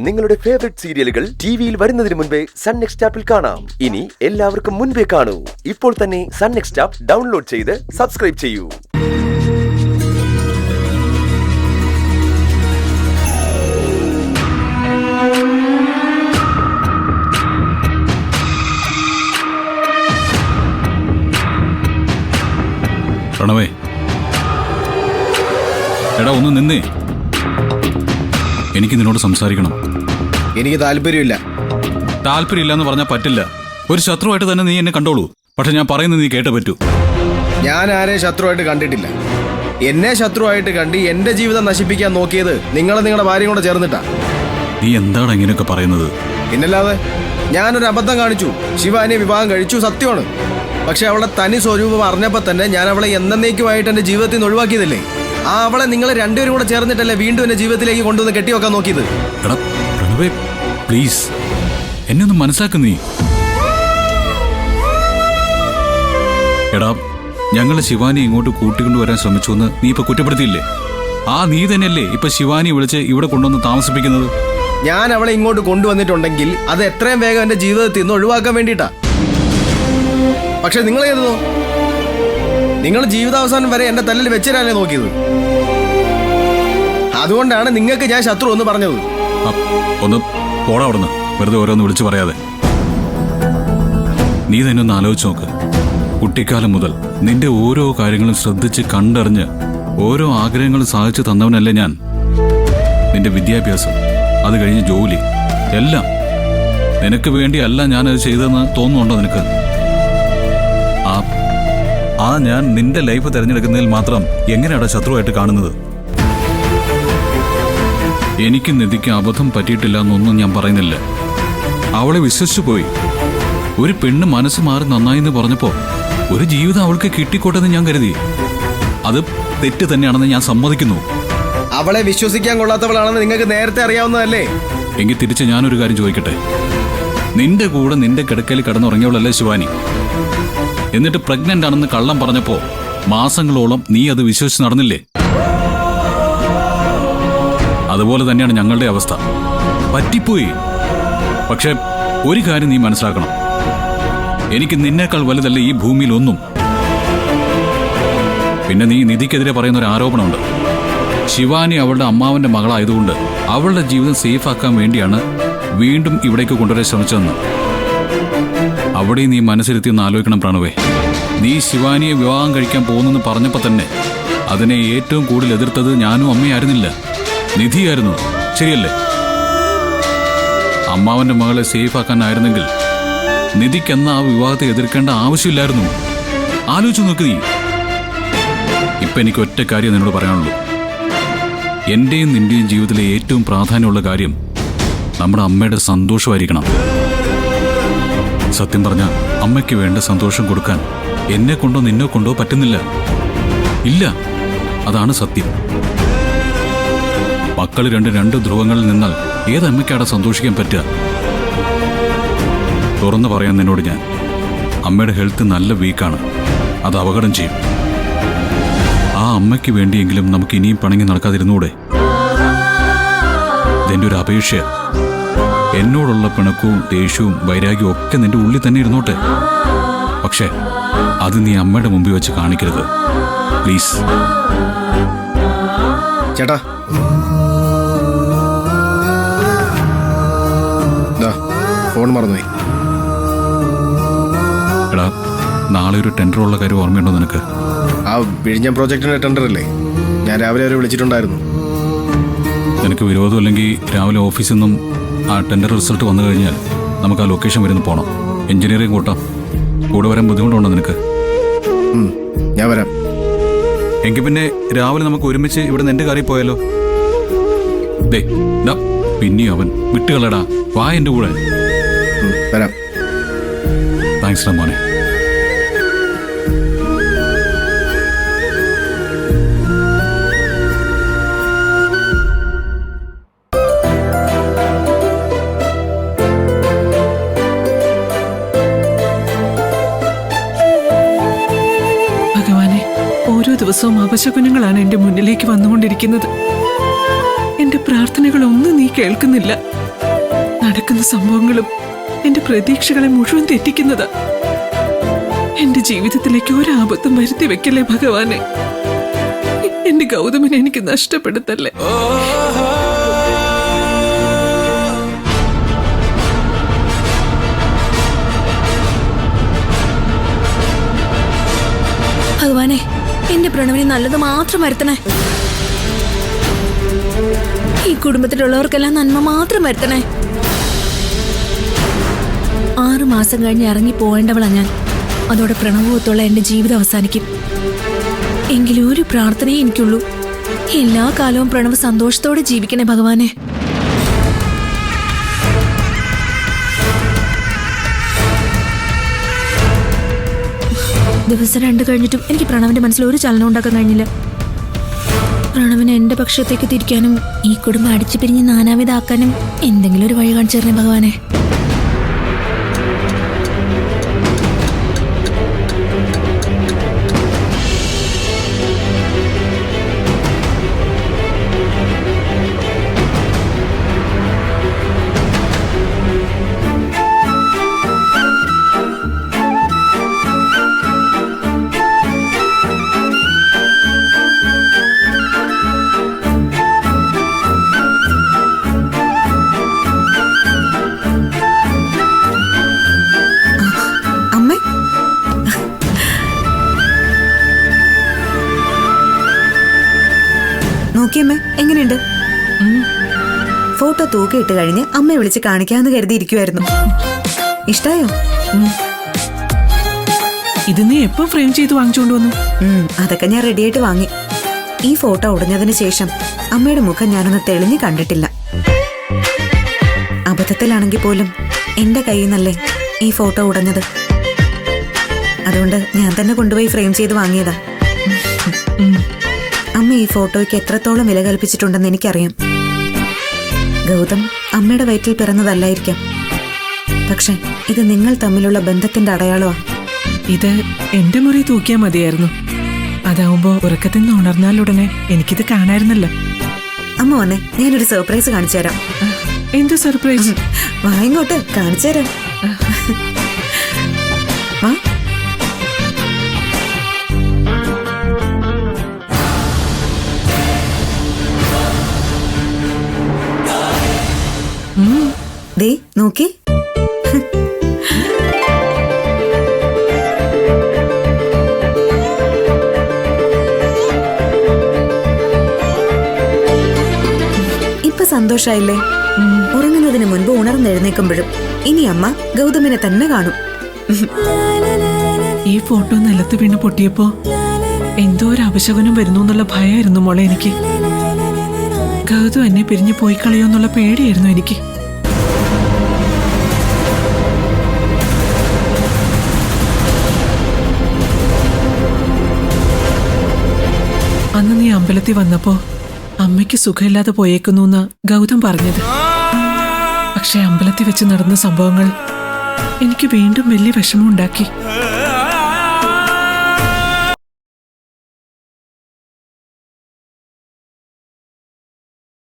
നിങ്ങളുടെ ഫേവറേറ്റ് സീരിയലുകൾ ടിവിയിൽ വരുന്നതിന് മുൻപേ സൺ നെക്സ്റ്റ് ആപ്പിൽ കാണാം. ഇനി എല്ലാവർക്കും മുൻപേ കാണൂ. ഇപ്പോൾ തന്നെ സൺ നെക്സ്റ്റ് ആപ്പ് ഡൗൺലോഡ് ചെയ്ത് സബ്സ്ക്രൈബ് ചെയ്യൂ. പ്രണവേ, എടാ ഒന്ന് നിന്നേ. എനിക്ക് നിന്നോട് സംസാരിക്കണം. എനിക്ക് താല്പര്യമില്ല. താല്പര്യമില്ലെന്ന് പറഞ്ഞാൽ പറ്റില്ല. ഒരു ശത്രുവായിട്ട് തന്നെ നീ എന്നെ കണ്ടോളൂ. പക്ഷെ ഞാൻ പറയുന്നത് നീ കേട്ടേ പറ്റൂ. ഞാൻ ആരെയും ശത്രുവായിട്ട് കണ്ടിട്ടില്ല. എന്നെ ശത്രുവായിട്ട് കണ്ട് എന്റെ ജീവിതം നശിപ്പിക്കാൻ നോക്കിയത് നിങ്ങളുടെ ഭാര്യയും കൂടെ ചേർന്നിട്ടാ. നീ എന്താണ് ഇങ്ങനെയൊക്കെ പറയുന്നത്? പിന്നല്ലാതെ ഞാനൊരു അബദ്ധം കാണിച്ചു. ശിവാനിയെ വിവാഹം കഴിച്ചു, സത്യമാണ്. പക്ഷെ അവളെ തനി സ്വരൂപം അറിഞ്ഞപ്പോ തന്നെ ഞാൻ അവളെ എന്നേക്കുമായിട്ട് എന്റെ ജീവിതത്തിൽ നിന്ന് ഒഴിവാക്കിയതല്ലേ. ആ അവളെ നിങ്ങൾ രണ്ടുപേരും കൂടെ ചേർന്നിട്ടല്ലേ വീണ്ടും എന്റെ ജീവിതത്തിലേക്ക് കൊണ്ടുവന്ന് കെട്ടിവെക്കാൻ നോക്കിയത്. എടാ പ്രണവേ, പ്ലീസ് എന്നെ ഒന്ന് മനസ്സിലാക്ക് നീ. എടാ, ഞങ്ങളെ ശിവാനി ഇങ്ങോട്ട് കൂട്ടിക്കൊണ്ടുവരാൻ ശ്രമിച്ചു എന്ന് നീ ഇപ്പൊ കുറ്റപ്പെടുത്തിയില്ലേ? ആ നീ തന്നെയല്ലേ ഇപ്പൊ ശിവാനി വിളിച്ച് ഇവിടെ കൊണ്ടുവന്ന് താമസിപ്പിക്കുന്നത്? ഞാൻ അവളെ ഇങ്ങോട്ട് കൊണ്ടുവന്നിട്ടുണ്ടെങ്കിൽ അത് എത്രയും വേഗം എന്റെ ജീവിതത്തിൽ നിന്ന് ഒഴിവാക്കാൻ വേണ്ടിയിട്ടാ. പക്ഷെ നിങ്ങൾ ചെയ്തതോ, നിങ്ങൾ ജീവിതാവസാനം വരെ എന്റെ തല്ലിൽ വെച്ചിരാനേ നോക്കിയത്. അതുകൊണ്ടാണ് നിങ്ങൾക്ക് ഞാൻ ശത്രു എന്ന് പറഞ്ഞത്. ഒന്ന് പോടാ അവിടുന്ന്, വെറുതെ ഓരോന്ന് വിളിച്ചു പറയാതെ. നീ തന്നെ ഒന്ന് ആലോചിച്ച് നോക്ക്. കുട്ടിക്കാലം മുതൽ നിന്റെ ഓരോ കാര്യങ്ങളും ശ്രദ്ധിച്ച് കണ്ടറിഞ്ഞ് ഓരോ ആഗ്രഹങ്ങളും സാധിച്ചു തന്നവനല്ലേ ഞാൻ. നിന്റെ വിദ്യാഭ്യാസം, അത് കഴിഞ്ഞ് ജോലി, എല്ലാം നിനക്ക് വേണ്ടിയല്ല ഞാനത് ചെയ്തതെന്ന് തോന്നുന്നുണ്ടോ നിനക്ക്? ഞാൻ നിന്റെ ലൈഫ് തിരഞ്ഞെടുക്കുന്നതിൽ മാത്രം എങ്ങനെയാണ് ശത്രുവായിട്ട് കാണുന്നത്? എനിക്ക് നിധിക്ക് അബദ്ധം പറ്റിയിട്ടില്ല എന്നൊന്നും ഞാൻ പറയുന്നില്ല. അവളെ വിശ്വസിച്ചു പോയി. ഒരു പെണ്ണ് മനസ്സ് മാറി നന്നായി എന്ന് പറഞ്ഞപ്പോ ഒരു ജീവിതം അവൾക്ക് കിട്ടിക്കോട്ടെന്ന് ഞാൻ കരുതി. അത് തെറ്റ് തന്നെയാണെന്ന് ഞാൻ സമ്മതിക്കുന്നു. അവളെ വിശ്വസിക്കാൻ കൊള്ളാത്തവളാണെന്ന് നിങ്ങൾക്ക് നേരത്തെ അറിയാവുന്നതല്ലേ? എങ്കിൽ തിരിച്ച് ഞാനൊരു കാര്യം ചോദിക്കട്ടെ. നിന്റെ കൂടെ നിന്റെ കിടക്കയിൽ കിടന്നുറങ്ങിയവളല്ലേ ശിവാനി? എന്നിട്ട് പ്രഗ്നന്റ് ആണെന്ന് കള്ളം പറഞ്ഞപ്പോ മാസങ്ങളോളം നീ അത് വിശ്വസിച്ച് നടന്നില്ലേ? അതുപോലെ തന്നെയാണ് ഞങ്ങളുടെ അവസ്ഥ. പറ്റിപ്പോയി. പക്ഷെ ഒരു കാര്യം നീ മനസ്സിലാക്കണം. എനിക്ക് നിന്നേക്കാൾ വലുതല്ല ഈ ഭൂമിയിൽ ഒന്നും. പിന്നെ നീ നിധിക്കെതിരെ പറയുന്ന ഒരു ആരോപണമുണ്ട്. ശിവാനി അവളുടെ അമ്മാവന്റെ മകളായതുകൊണ്ട് അവളുടെ ജീവിതം സേഫാക്കാൻ വേണ്ടിയാണ് വീണ്ടും ഇവിടേക്ക് കൊണ്ടുവരാൻ ശ്രമിച്ചതെന്ന്. അവിടെ നീ മനസ്സിരുത്തി ഒന്ന് ആലോചിക്കണം പ്രണവേ. നീ ശിവാനിയെ വിവാഹം കഴിക്കാൻ പോകുന്നെന്ന് പറഞ്ഞപ്പോ തന്നെ അതിനെ ഏറ്റവും കൂടുതൽ എതിർത്തത് ഞാനും അമ്മയായിരുന്നില്ല, നിധിയായിരുന്നു. ശരിയല്ലേ? അമ്മാവന്റെ മകളെ സേഫാക്കാനായിരുന്നെങ്കിൽ നിധിക്കെന്ന ആ വിവാഹത്തെ എതിർക്കേണ്ട ആവശ്യമില്ലായിരുന്നു. ആലോചിച്ചു നോക്ക് നീ. ഇപ്പൊ എനിക്ക് ഒറ്റ കാര്യം നിന്നോട് പറയാനുള്ളൂ. എന്റെയും നിന്റെയും ജീവിതത്തിലെ ഏറ്റവും പ്രാധാന്യമുള്ള കാര്യം നമ്മുടെ അമ്മയുടെ സന്തോഷമായിരിക്കണം. സത്യം പറഞ്ഞ അമ്മയ്ക്ക് വേണ്ട സന്തോഷം കൊടുക്കാൻ എന്നെ കൊണ്ടോ നിന്നെ കൊണ്ടോ പറ്റുന്നില്ല. ഇല്ല, അതാണ് സത്യം. മക്കൾ രണ്ട് ധ്രുവങ്ങളിൽ നിന്നാൽ ഏതമ്മയ്ക്കാടെ സന്തോഷിക്കാൻ പറ്റുക? തുറന്നു പറയാൻ നിന്നോട് ഞാൻ, അമ്മയുടെ ഹെൽത്ത് നല്ല വീക്കാണ്. അത് അപകടം ചെയ്യും. ആ അമ്മയ്ക്ക് വേണ്ടിയെങ്കിലും നമുക്ക് ഇനിയും പണങ്ങി നടക്കാതിരുന്നൂടെ? ഇതെന്റെ ഒരു അപേക്ഷ. എന്നോടുള്ള പിണക്കവും ദേഷ്യവും വൈരാഗ്യവും ഒക്കെ നിന്റെ ഉള്ളിൽ തന്നെ ഇരുന്നോട്ടെ. പക്ഷേ അത് നീ അമ്മയുടെ മുമ്പിൽ വെച്ച് കാണിക്കരുത്, പ്ലീസ്. ചേട്ടാ, ഫോൺ മറന്നുപോയി. എടാ, നാളെ ഒരു ടെൻഡറുള്ള കാര്യം ഓർമ്മയുണ്ടോ നിനക്ക്? ആ വിഴിഞ്ഞം പ്രോജക്റ്റിന്റെ ടെൻഡർ അല്ലേ? ഞാൻ രാവിലെ അവരെ വിളിച്ചിട്ടുണ്ടായിരുന്നു. നിനക്ക് വിരോധമില്ലെങ്കിൽ രാവിലെ ഓഫീസിൽ നിന്നും ആ ടെൻഡർ റിസൾട്ട് വന്നു കഴിഞ്ഞാൽ നമുക്ക് ആ ലൊക്കേഷൻ വരുന്ന പോകണം. എഞ്ചിനീയറിംഗ് കൂട്ടാം. കൂടെ വരാൻ ബുദ്ധിമുട്ടുണ്ടോ നിനക്ക്? ഞാൻ വരാം. എങ്കിൽ പിന്നെ രാവിലെ നമുക്ക് ഒരുമിച്ച് ഇവിടെ നിന്ന് എൻ്റെ കാറിൽ പോയാലോ? പിന്നെയും അവൻ വിട്ടുകളടാ. വാ എൻ്റെ കൂടെ. വരാം. താങ്ക്സ് മോനെ. ഓരോ ദിവസവും അപശകുനങ്ങളാണ് എന്റെ മുന്നിലേക്ക് വന്നുകൊണ്ടിരിക്കുന്നത്. എന്റെ പ്രാർത്ഥനകളൊന്നും നീ കേൾക്കുന്നില്ല. നടക്കുന്ന സംഭവങ്ങളും എന്റെ പ്രതീക്ഷകളെ മുഴുവൻ തെറ്റിക്കുന്നത്. എന്റെ ജീവിതത്തിലേക്ക് ഒരാപത്തും വരുത്തി വെക്കല്ലേ ഭഗവാനെ. എന്റെ ഗൗതമിനെ എനിക്ക് നഷ്ടപ്പെടുത്തല്ലേ. ഭഗവാനെ, എന്റെ പ്രണവിനെ നല്ലത് മാത്രം വരുത്തണേ. ഈ കുടുംബത്തിലുള്ളവർക്കെല്ലാം നന്മ മാത്രം വരുത്തണേ. 6 മാസം കഴിഞ്ഞ് ഇറങ്ങി പോവേണ്ടവളാ ഞാൻ. അതോടെ പ്രണവത്തുള്ള എന്റെ ജീവിതം അവസാനിക്കും. എങ്കിലും ഒരു പ്രാർത്ഥനയെ എനിക്കുള്ളൂ. എല്ലാ കാലവും പ്രണവ് സന്തോഷത്തോടെ ജീവിക്കണേ ഭഗവാനെ. ദിവസം 2 കഴിഞ്ഞിട്ടും എനിക്ക് പ്രണവിന്റെ മനസ്സിൽ ഒരു ചലനം ഉണ്ടാക്കാൻ കഴിഞ്ഞില്ല. പ്രണവിനെ എന്റെ പക്ഷത്തേക്ക് തിരിക്കാനും ഈ കുടുംബം അടിച്ചു പിരിഞ്ഞ് നാനാവിധാക്കാനും എന്തെങ്കിലും ഒരു വഴി കാണിച്ചു തരണേ ഭഗവാനെ. നോക്കിയമ്മേ, എങ്ങനെയുണ്ട്? ഫോട്ടോ തൂക്കിയിട്ട് കഴിഞ്ഞ് അമ്മയെ വിളിച്ച് കാണിക്കാന്ന് കരുതിയിരിക്കുമായിരുന്നു. ഇഷ്ടായോ? ഇത് നീ എപ്പോ ഫ്രെയിം ചെയ്ത് വാങ്ങിച്ചോണ്ട് വന്നു? അതൊക്കെ ഞാൻ റെഡിയായിട്ട് വാങ്ങി. ഈ ഫോട്ടോ ഉടഞ്ഞതിന് ശേഷം അമ്മയുടെ മുഖം ഞാനൊന്ന് തെളിഞ്ഞു കണ്ടിട്ടില്ല. അബദ്ധത്തിലാണെങ്കിൽ പോലും എന്റെ കയ്യിൽ നിന്നല്ലേ ഈ ഫോട്ടോ ഉടഞ്ഞത്. അതുകൊണ്ട് ഞാൻ തന്നെ കൊണ്ടുപോയി ഫ്രെയിം ചെയ്ത് വാങ്ങിയതാ. അമ്മ ഈ ഫോട്ടോയ്ക്ക് എത്രത്തോളം വില കൽപ്പിച്ചിട്ടുണ്ടെന്ന് എനിക്കറിയാം. ഗൗതം അമ്മയുടെ വയറ്റിൽ പിറന്നതല്ലായിരിക്കാം, പക്ഷെ ഇത് നിങ്ങൾ തമ്മിലുള്ള ബന്ധത്തിന്റെ അടയാളമാ. ഇത് എന്റെ മുറി തൂക്കിയാ മതിയായിരുന്നു. അതാവുമ്പോ ഉറക്കത്തിൽ നിന്ന് ഉണർന്നാലുടനെ എനിക്കിത് കാണായിരുന്നല്ലോ. അമ്മ വന്നേ, ഞാനൊരു സർപ്രൈസ് കാണിച്ചു തരാം. എന്ത് സർപ്രൈസ്? വാ ഇങ്ങോട്ട്, കാണിച്ചു തരാം. വാ. ദേ നോക്കി. ഇപ്പൊ സന്തോഷായില്ലേ? ഉറങ്ങുന്നതിന് മുൻപ് ഉണർന്നെഴുന്നേക്കുമ്പോഴും ഇനി അമ്മ ഗൗതമിനെ തന്നെ കാണും. ഈ ഫോട്ടോ നിലത്ത് വീണ് പൊട്ടിയപ്പോ എന്തോ ഒരു അപശകുനം വരുന്നു എന്നുള്ള ഭയമായിരുന്നു മോളെ എനിക്ക്. ഗൗതം എന്നെ പിരിഞ്ഞു പോയി കളയോന്നുള്ള പേടിയായിരുന്നു എനിക്ക്. അന്ന് നീ അമ്പലത്തിൽ വന്നപ്പോ അമ്മയ്ക്ക് സുഖമില്ലാതെ പോയേക്കുന്നു എന്ന് ഗൗതം പറഞ്ഞത്. പക്ഷെ അമ്പലത്തിൽ വെച്ച് നടന്ന സംഭവങ്ങൾ എനിക്ക് വീണ്ടും വലിയ വിഷമമുണ്ടാക്കി.